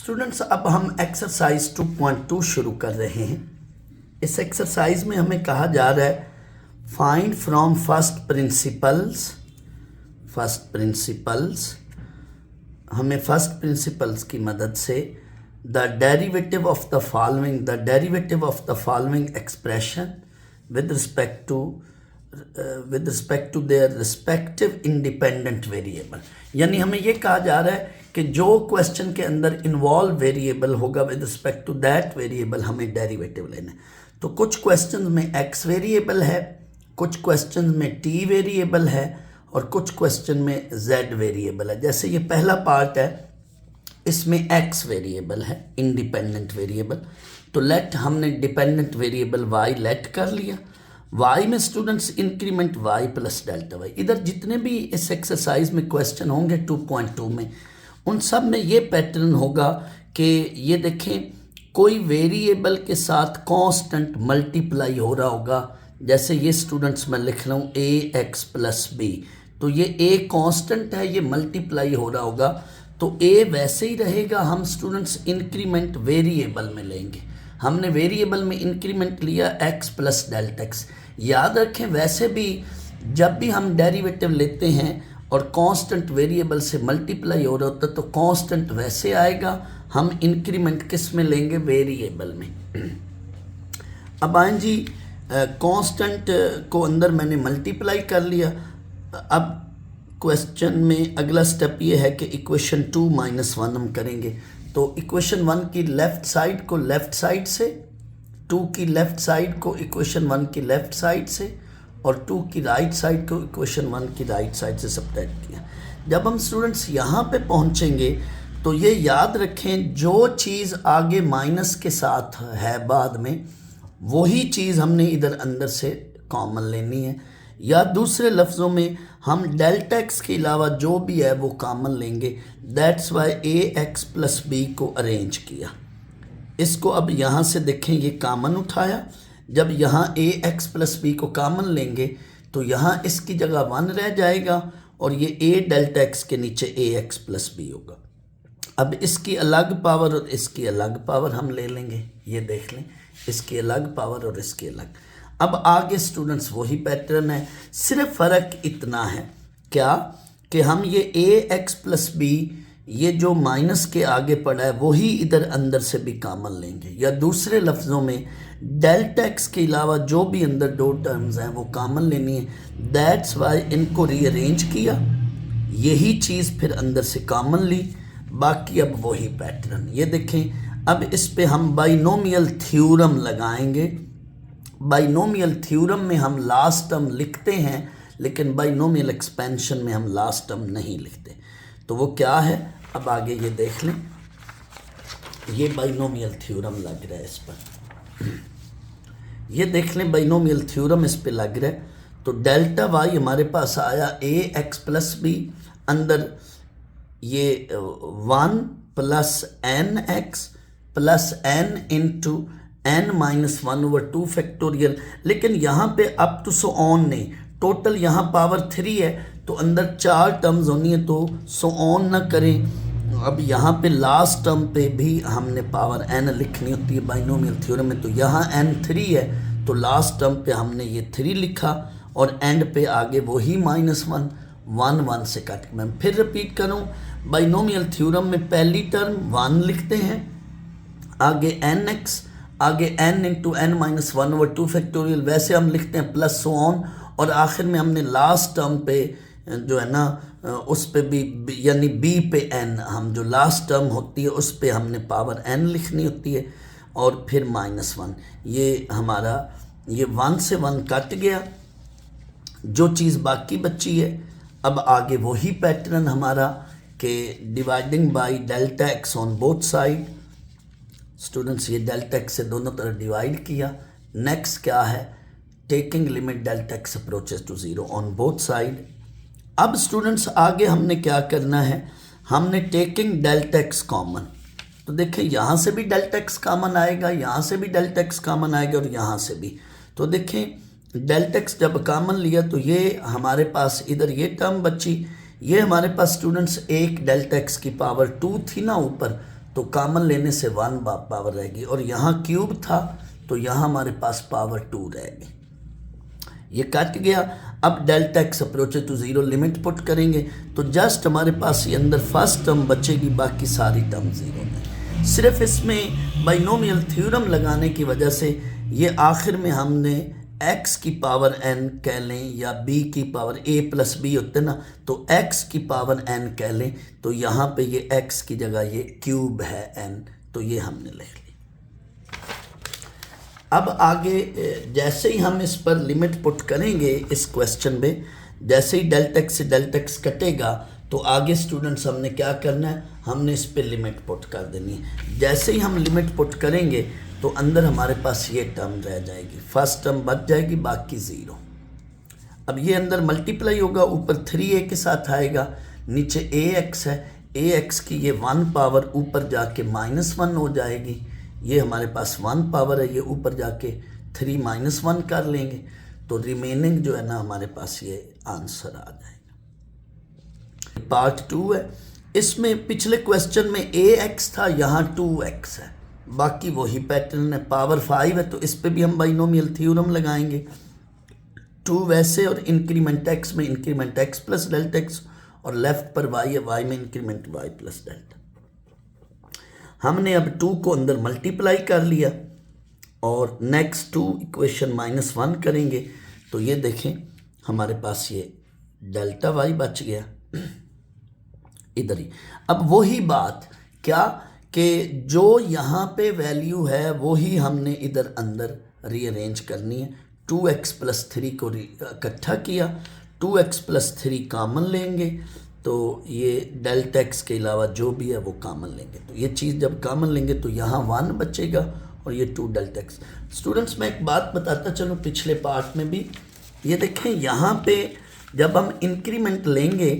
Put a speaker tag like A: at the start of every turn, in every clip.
A: Students, अब हम exercise 2.2 शुरू कर रहे हैं। इस एक्सरसाइज में हमें कहा जा रहा है फाइंड फ्रॉम फर्स्ट प्रिंसिपल्स। हमें फर्स्ट प्रिंसिपल्स की मदद से the derivative of the following expression with respect to their respective independent variable. यानी हमें ये कहा जा रहा है कि जो क्वेश्चन के अंदर इन्वॉल्व वेरिएबल होगा with respect to that variable हमें डेरिवेटिव लेना है। तो कुछ क्वेश्चन में x वेरिएबल है, कुछ क्वेश्चन में t वेरिएबल है और कुछ क्वेश्चन में z वेरिएबल है। जैसे ये पहला पार्ट है, इसमें x वेरिएबल है, इंडिपेंडेंट वेरिएबल। तो लेट हमने डिपेंडेंट वेरिएबल y लेट कर लिया। y में students increment y plus delta y। इधर जितने भी इस एक्सरसाइज में क्वेश्चन होंगे 2.2 में, उन सब में ये पैटर्न होगा कि ये देखें कोई वेरिएबल के साथ कांस्टेंट मल्टीप्लाई हो रहा होगा। जैसे ये स्टूडेंट्स मैं लिख रहा हूँ ax प्लस बी, तो ये a कांस्टेंट है, ये मल्टीप्लाई हो रहा होगा, तो a वैसे ही रहेगा। हम स्टूडेंट्स इंक्रीमेंट वेरिएबल में लेंगे। हमने वेरिएबल में इंक्रीमेंट लिया x प्लस डेल्टा x। याद रखें वैसे भी जब भी हम डेरिवेटिव लेते हैं और कांस्टेंट वेरिएबल से मल्टीप्लाई हो रहा होता है तो कांस्टेंट वैसे आएगा। हम इंक्रीमेंट किस में लेंगे? वेरिएबल में। अब आए जी, कांस्टेंट को अंदर मैंने मल्टीप्लाई कर लिया। अब क्वेश्चन में अगला स्टेप ये है कि इक्वेशन 2 - 1 हम करेंगे। तो इक्वेशन 1 की लेफ़्ट साइड को लेफ़्ट साइड से, 2 की लेफ़्ट साइड को इक्वेशन 1 की लेफ़्ट साइड से और 2 की राइट साइड को इक्वेशन 1 की राइट साइड से सब्ट्रैक्ट किया। जब हम स्टूडेंट्स यहाँ पे पहुँचेंगे तो ये याद रखें जो चीज़ आगे माइनस के साथ है बाद में, वही चीज़ हमने इधर अंदर से कॉमन लेनी है। या दूसरे लफ्ज़ों में हम डेल्टा एक्स के अलावा जो भी है वो कॉमन लेंगे। That's why ax plus B को अरेंज किया। इसको अब यहाँ से देखें, ये कॉमन उठाया। जब यहाँ ax प्लस बी को कॉमन लेंगे तो यहाँ इसकी जगह 1 रह जाएगा और ये a डेल्टा एक्स के नीचे ax प्लस बी होगा। अब इसकी अलग पावर और इसकी अलग पावर हम ले लेंगे। ये देख लें, इसकी अलग पावर और इसकी अलग। अब आगे स्टूडेंट्स वही पैटर्न है, सिर्फ फ़र्क इतना है क्या कि हम ये ax प्लस बी, ये जो माइनस के आगे पड़ा है वही इधर अंदर से भी कॉमन लेंगे। या दूसरे लफ्ज़ों में डेल्टा एक्स के अलावा जो भी अंदर दो टर्म्स हैं वो कॉमन लेनी है। दैट्स वाई इनको रीअरेंज किया, यही चीज़ फिर अंदर से कॉमन ली। बाकी अब वही पैटर्न। ये देखें, अब इस पे हम बाइनोमियल थ्योरम लगाएंगे। बाइनोमियल थ्योरम में हम लास्ट टर्म लिखते हैं, लेकिन बाइनोमियल एक्सपेंशन में हम लास्ट टर्म नहीं लिखते। तो वो क्या है, अब आगे ये देख लें। ये बाइनोमियल थ्योरम लग रहा है इस पर, ये देख लें बाइनोमियल थ्योरम इस पे लग रहा है। तो डेल्टा वाई हमारे पास आया ax प्लस बी, अंदर ये 1 plus nx plus n into n minus 1/2 factorial. लेकिन यहाँ पे अप टू सो ऑन नहीं, टोटल यहाँ पावर 3 है तो अंदर 4 टर्म्स होनी है, तो सो ऑन ना करें। अब यहाँ पे लास्ट टर्म पे भी हमने पावर n लिखनी होती है बाइनोमियल थ्योरम में। तो यहाँ n 3 है तो लास्ट टर्म पे हमने ये 3 लिखा और एंड पे आगे वही -1 1 से कट। मैं फिर रिपीट करूँ, बाइनोमियल थ्योरम में पहली टर्म 1 लिखते हैं, आगे nx, आगे n into n minus 1/2 factorial, वैसे हम लिखते हैं प्लस सो ऑन। और आखिर में हमने लास्ट टर्म पे जो है ना उस पे भी, यानी b पे n, हम जो लास्ट टर्म होती है उस पे हमने पावर n लिखनी होती है और फिर -1। ये हमारा ये 1 से 1 कट गया, जो चीज़ बाकी बची है। अब आगे वही पैटर्न हमारा कि dividing by delta X on both side. Students, ये डेल्टा एक्स से दोनों तरफ डिवाइड किया। नेक्स्ट क्या है, taking limit delta X approaches to 0 on both side. अब स्टूडेंट्स आगे हमने क्या करना है, हमने टेकिंग डेल्टा एक्स कॉमन। तो देखिए यहाँ से भी डेल्टा एक्स कॉमन आएगा, यहाँ से भी डेल्टा एक्स कॉमन आएगा और यहाँ से भी। तो देखें डेल्टा एक्स जब कॉमन लिया तो ये हमारे पास इधर ये टर्म बची। ये हमारे पास स्टूडेंट्स एक डेल्टा एक्स की पावर 2 थी ना ऊपर, तो कॉमन लेने से 1 पावर रहेगी, और यहाँ क्यूब था तो यहाँ हमारे पास पावर 2 रहेगी, ये कट गया। अब delta X approaches to 0 limit put करेंगे तो जस्ट हमारे पास ये अंदर फर्स्ट टर्म बचेगी, बाकी सारी टर्म 0 में। सिर्फ इसमें बाइनोमियल थ्योरम लगाने की वजह से ये आखिर में हमने x की पावर n कह लें या b की पावर a प्लस b होते ना, तो x की पावर n कह लें, तो यहाँ पे ये x की जगह ये क्यूब है n, तो ये हमने लिख ली। अब आगे जैसे ही हम इस पर लिमिट पुट करेंगे इस क्वेश्चन में, जैसे ही डेल्टा एक्स से डेल्टा एक्स कटेगा तो आगे स्टूडेंट्स हमने क्या करना है, हमने इस पे लिमिट पुट कर देनी है। जैसे ही हम लिमिट पुट करेंगे तो अंदर हमारे पास ये टर्म रह जाएगी, फर्स्ट टर्म बच जाएगी, बाकी 0। अब ये अंदर मल्टीप्लाई होगा, ऊपर 3a के साथ आएगा, नीचे ax है, ax की ये 1 पावर ऊपर जाके -1 हो जाएगी, ये हमारे पास 1 पावर है, ये ऊपर जाके 3 - 1 कर लेंगे, तो रिमेनिंग जो है ना हमारे पास ये आंसर आ जाएगा। पार्ट 2 है, इसमें पिछले क्वेश्चन में ax था, यहाँ 2x है, बाकी वही पैटर्न है। पावर 5 है तो इस पे भी हम बाइनोमियल थ्योरम लगाएंगे, 2 वैसे और इंक्रीमेंट x में increment x plus delta x, और लेफ्ट पर y है, y में इंक्रीमेंट y प्लस डेल्टा। हमने अब 2 को अंदर मल्टीप्लाई कर लिया और नेक्स्ट 2 इक्वेशन -1 करेंगे तो ये देखें हमारे पास ये डेल्टा y बच गया इधर ही। अब वही बात क्या कि जो यहाँ पे वैल्यू है वही हमने इधर अंदर रीअरेंज करनी है। 2x + 3 को इकट्ठा किया, 2x + 3 कॉमन लेंगे तो ये डेल्टा x के अलावा जो भी है वो कॉमन लेंगे, तो ये चीज़ जब कॉमन लेंगे तो यहाँ 1 बचेगा और ये 2 डेल्टा x। स्टूडेंट्स मैं एक बात बताता चलूँ, पिछले पार्ट में भी ये देखें, यहाँ पे जब हम इंक्रीमेंट लेंगे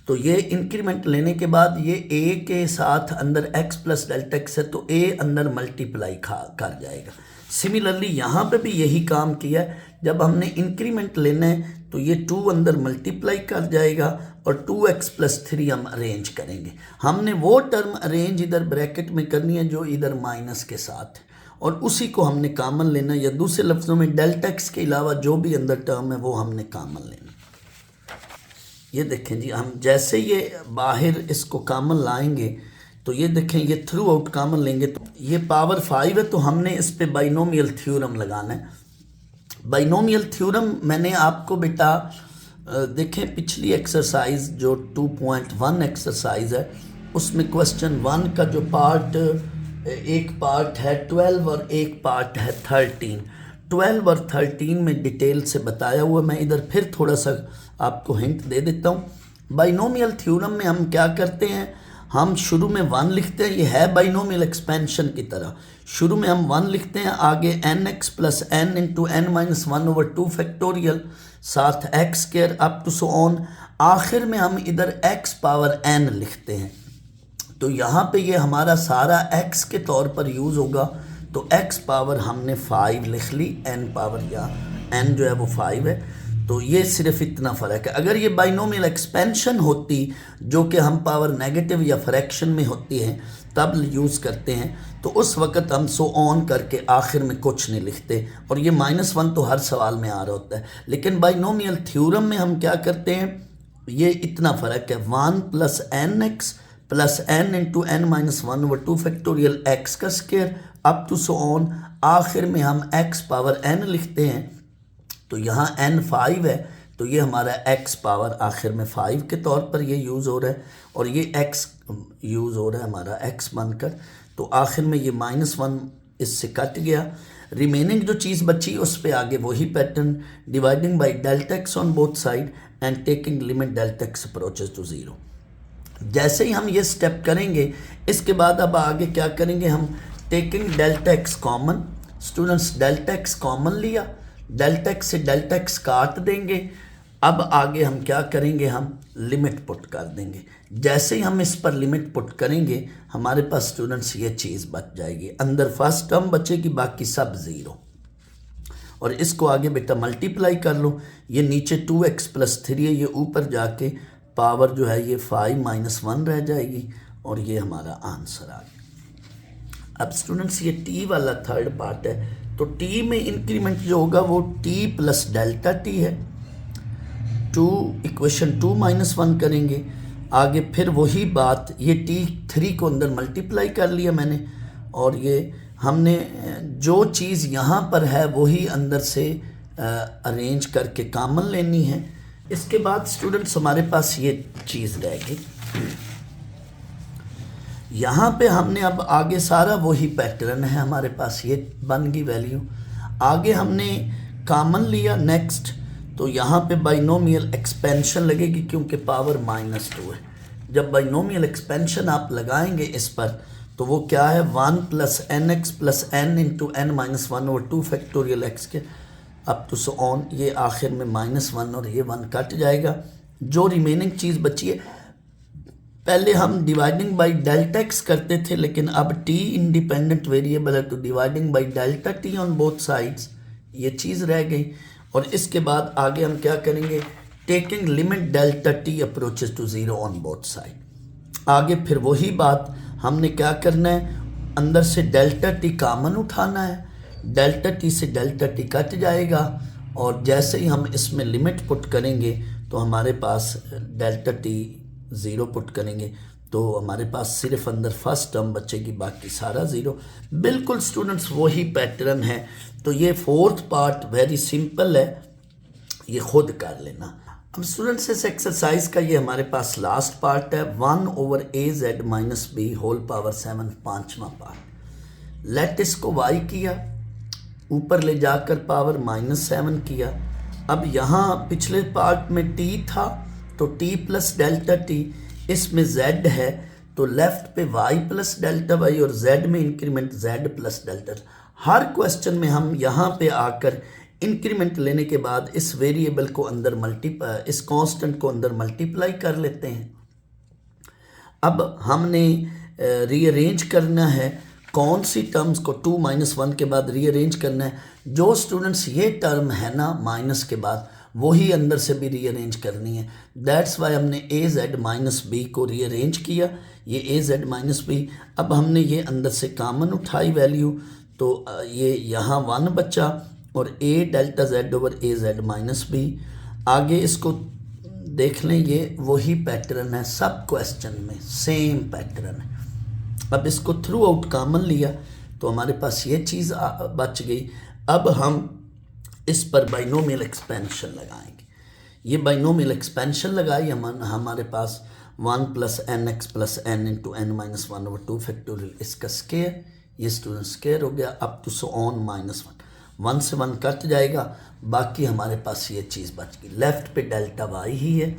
A: तो ये इंक्रीमेंट लेने के बाद ये a के साथ अंदर x + डेल्टा x है तो a अंदर मल्टीप्लाई कर जाएगा। सिमिलरली यहाँ पे भी यही काम किया है, जब हमने इंक्रीमेंट लेना है तो ये 2 अंदर मल्टीप्लाई कर जाएगा और 2x + 3 हम अरेंज करेंगे। हमने वो टर्म अरेंज इधर ब्रैकेट में करनी है जो इधर माइनस के साथ है, और उसी को हमने कॉमन लेना, या दूसरे लफ्ज़ों में डेल्टा x के अलावा जो भी अंदर टर्म है वो हमने कॉमन लेना। ये देखें जी, हम जैसे ये बाहर इसको कॉमन लाएंगे तो ये देखें ये थ्रू आउट कॉमन लेंगे तो ये पावर 5 है, तो हमने इस पे बाइनोमियल थ्योरम लगाना है। बाइनोमियल थ्योरम मैंने आपको बेटा देखें पिछली एक्सरसाइज जो 2.1 एक्सरसाइज है उसमें क्वेश्चन 1 का जो पार्ट, एक पार्ट है 12 और एक पार्ट है 13। 12 और 13 में डिटेल से बताया हुआ, मैं इधर फिर थोड़ा सा आपको हिंट दे देता हूँ। बाइनोमियल थ्योरम में हम क्या करते हैं, हम शुरू में 1 लिखते हैं, ये है बाइनोमियल एक्सपेंशन की तरह। शुरू में हम 1 लिखते हैं, आगे nx + n × n-1/2 फैक्टोरियल, साथ x² up to so on, आखिर में हम इधर x पावर n लिखते हैं। तो यहाँ पे ये हमारा सारा x के तौर पर यूज़ होगा, तो x पावर हमने 5 लिख ली, n पावर या n जो है वो 5 है। तो ये सिर्फ इतना फ़र्क है। अगर ये बाइनोमियल एक्सपेंशन होती जो कि हम पावर नेगेटिव या फ्रैक्शन में होती है तब यूज़ करते हैं, तो उस वक़्त हम सो ऑन करके आखिर में कुछ नहीं लिखते, और ये -1 तो हर सवाल में आ रहा होता है। लेकिन बाइनोमियल थ्योरम में हम क्या करते हैं, ये इतना फ़र्क है, 1 + nx + n × n-1/2 factorial x² up to so on, आखिर में हम x पावर n लिखते हैं। तो यहाँ n 5 है तो ये हमारा x पावर आखिर में 5 के तौर पर ये यूज़ हो रहा है, और ये x यूज़ हो रहा है हमारा x बनकर, तो आखिर में ये -1 इससे कट गया। रिमेनिंग जो चीज़ बची उस पे आगे वही pattern, dividing by delta x on both side and taking limit delta x approaches to 0। जैसे ही हम ये स्टेप करेंगे इसके बाद अब आगे क्या करेंगे, हम taking delta x common. Students delta x common लिया, डेल्टा x से डेल्टा x काट देंगे। अब आगे हम क्या करेंगे, हम लिमिट पुट कर देंगे। जैसे ही हम इस पर लिमिट पुट करेंगे हमारे पास स्टूडेंट्स ये चीज़ बच जाएगी, अंदर फर्स्ट टर्म बचेगी, बाकी सब 0। और इसको आगे बेटा मल्टीप्लाई कर लो, ये नीचे 2x + 3 है, ये ऊपर जाके पावर जो है ये 5 - 1 रह जाएगी, और ये हमारा आंसर आ गया। अब स्टूडेंट्स ये टी वाला थर्ड पार्ट है, तो टी में इंक्रीमेंट जो होगा वो टी प्लस डेल्टा टी है। इक्वेशन 2 - 1 करेंगे आगे, फिर वही बात, ये t3 को अंदर मल्टीप्लाई कर लिया मैंने, और ये हमने जो चीज़ यहाँ पर है वही अंदर से अरेंज करके कॉमन लेनी है। इसके बाद स्टूडेंट्स हमारे पास ये चीज़ रहेगी, यहाँ पे हमने अब आगे सारा वही पैटर्न है हमारे पास, ये बन गई वैल्यू। आगे हमने कॉमन लिया नेक्स्ट, तो यहाँ पे बाइनोमियल एक्सपेंशन लगेगी क्योंकि पावर -2 है। जब बाइनोमियल एक्सपेंशन आप लगाएंगे इस पर, तो वो क्या है 1 + nx + n × n-1/2 factorial x के अप टू सो ऑन, ये आखिर में -1 और ये 1 कट जाएगा। जो रिमेनिंग चीज़ बची है, पहले हम डिवाइडिंग बाई डेल्टा एक्स करते थे, लेकिन अब टी इंडिपेंडेंट वेरिएबल है तो dividing by delta T on both sides, ये चीज़ रह गई। और इसके बाद आगे हम क्या करेंगे, taking limit delta T approaches to 0 on both side. आगे फिर वही बात, हमने क्या करना है, अंदर से डेल्टा टी कॉमन उठाना है, डेल्टा टी से डेल्टा टी कट जाएगा, और जैसे ही हम इसमें लिमिट पुट करेंगे तो हमारे पास डेल्टा टी 0 पुट करेंगे तो हमारे पास सिर्फ अंदर फर्स्ट टर्म बचेगी, बाकी सारा 0। बिल्कुल स्टूडेंट्स वही पैटर्न है। तो ये फोर्थ पार्ट वेरी सिंपल है, ये खुद कर लेना। अब स्टूडेंट्स इस एक्सरसाइज का ये हमारे पास लास्ट पार्ट है, 1/az - b होल पावर 7 पाँचवा पार्ट। लेट इसको y किया, ऊपर ले जाकर पावर -7 किया। अब यहाँ पिछले पार्ट में t था तो t + डेल्टा t, इसमें z है तो लेफ्ट पे y + डेल्टा y, और z में इंक्रीमेंट z + डेल्टा। हर क्वेश्चन में हम यहाँ पे आकर इंक्रीमेंट लेने के बाद इस वेरिएबल को अंदर इस कांस्टेंट को अंदर मल्टीप्लाई कर लेते हैं। अब हमने रीअरेंज करना है कौन सी टर्म्स को, 2 - 1 के बाद रीअरेंज करना है। जो स्टूडेंट्स ये टर्म है ना माइनस के बाद, वही अंदर से भी रीअरेंज करनी है। दैट्स वाई हमने az - b को रीअरेंज किया, ये az - b। अब हमने ये अंदर से कॉमन उठाई वैल्यू, तो ये यहाँ 1 बचा, और a डेल्टा z/az - b। आगे इसको देख लें, ये वही पैटर्न है सब क्वेश्चन में, सेम पैटर्न है। अब इसको थ्रू आउट कॉमन लिया तो हमारे पास ये चीज़ बच गई। अब हम इस पर बाइनोमियल एक्सपेंशन लगाएंगे। ये बाइनोमियल एक्सपेंशन लगाई हमारे पास 1 + nx + n × n-1/2 फैक्टोरियल, इसका स्केयर, ये स्टूडेंट स्केयर हो गया अप टू सो ऑन -1। 1 से 1 कट जाएगा, बाकी हमारे पास ये चीज़ बच गई। लेफ्ट पे डेल्टा y ही है,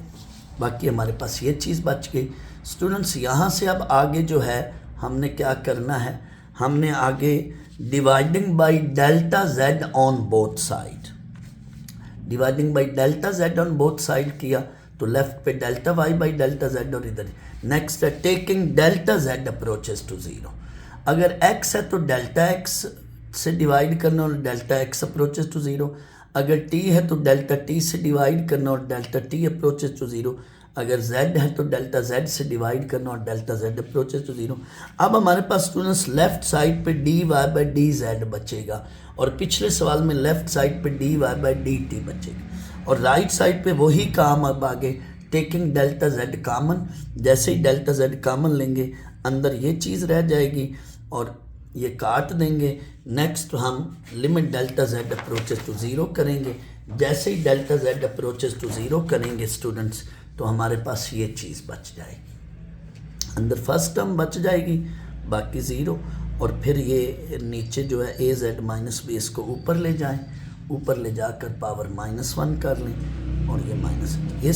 A: बाकी हमारे पास ये चीज़ बच गई। स्टूडेंट्स यहाँ से अब आगे जो है हमने क्या करना है, हमने आगे dividing by delta z on both side, dividing by delta z on both side किया तो लेफ्ट पे delta y by delta z, और इधर नेक्स्ट है taking delta z approaches to 0। अगर x है तो डेल्टा x से डिवाइड करना और डेल्टा x अप्रोचेस टू 0। अगर t है तो डेल्टा t से डिवाइड करना और डेल्टा t अप्रोचेस टू 0। अगर z है तो डेल्टा z से डिवाइड करना और डेल्टा z अप्रोचेस टू 0। अब हमारे पास स्टूडेंट्स लेफ्ट साइड पे dy/dz बचेगा, और पिछले सवाल में लेफ्ट साइड पे dy/dt बचेगा, और राइट साइड पे वही काम। अब आगे टेकिंग डेल्टा z कॉमन, जैसे ही डेल्टा z कॉमन लेंगे अंदर ये चीज़ रह जाएगी और ये काट देंगे। नेक्स्ट हम limit delta z approaches to 0 करेंगे। जैसे ही डेल्टा z अप्रोचेस टू 0 करेंगे स्टूडेंट्स, तो हमारे पास ये चीज़ बच जाएगी, अंदर फर्स्ट टर्म बच जाएगी, बाकी 0। और फिर ये नीचे जो है az - b, इसको ऊपर ले जाएं, ऊपर ले जाकर पावर -1 कर लें, और ये माइनस ये